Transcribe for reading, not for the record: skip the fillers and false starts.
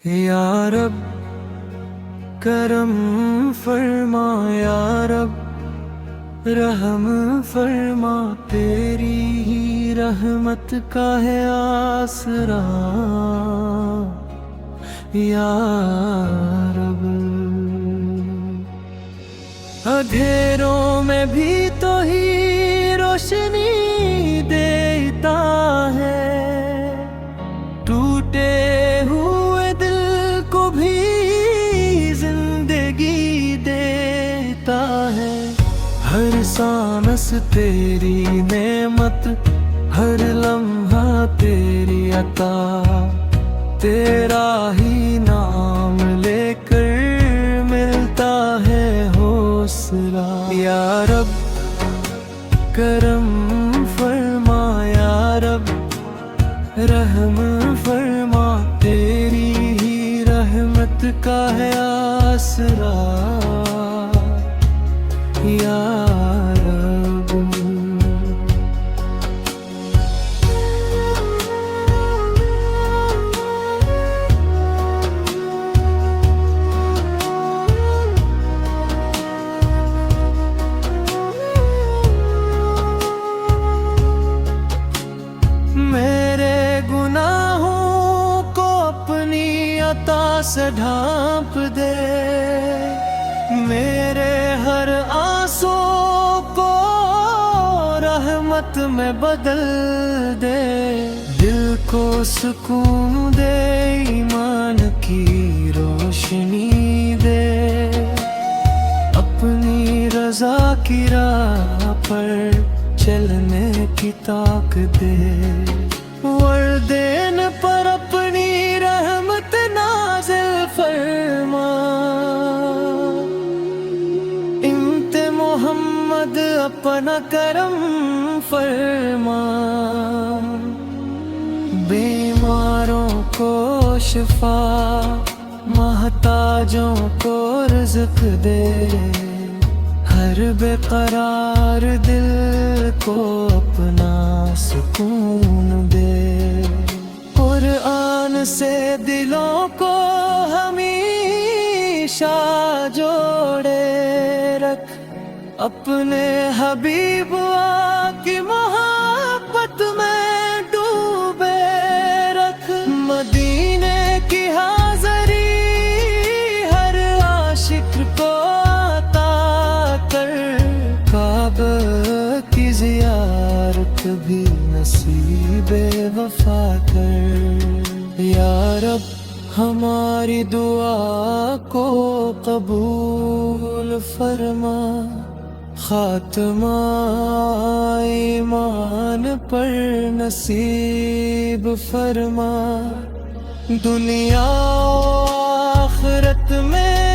یا رب کرم فرما، یا رب رحم فرما، تیری ہی رحمت کا ہے آسرا یا رب۔ اندھیروں میں بھی تو ہی روشنی دیتا ہے، ٹوٹے ہوئے دل کو بھی زندگی دیتا ہے۔ ہر سانس تیری نعمت، ہر لمحہ تیری عطا، تیرا ہی نام لے کر ملتا ہے حوصلہ۔ یا رب کرم فرما، یا رب رحم فرما، تیری ہی رحمت کا ہے آسرا یا رب۔ میرے گناہوں کو اپنی عطا سے ڈھانپ دے، میرے ہر آنسو کو رحمت میں بدل دے، دل کو سکون دے، ایمان کی روشنی دے، اپنی رضا کی راہ پر چلنے کی طاقت دے، والدین پر اپنی رحمت نازل فرما، امت محمد اپنا کرم فرما، بیماروں کو شفا، محتاجوں کو رزق دے، ہر بے قرار دل کو اپنا سکون دے، قرآن سے دلوں کو ہمیشہ جوڑے رکھ، اپنے حبیب کی محبت میں ڈوبے رکھ، مدینے کی حاضری ہر عاشق کو کعبہ کی زیارت بھی نصیب وفا کر۔ یا رب ہماری دعا کو قبول فرما، خاتمہ ایمان پر نصیب فرما، دنیا و آخرت میں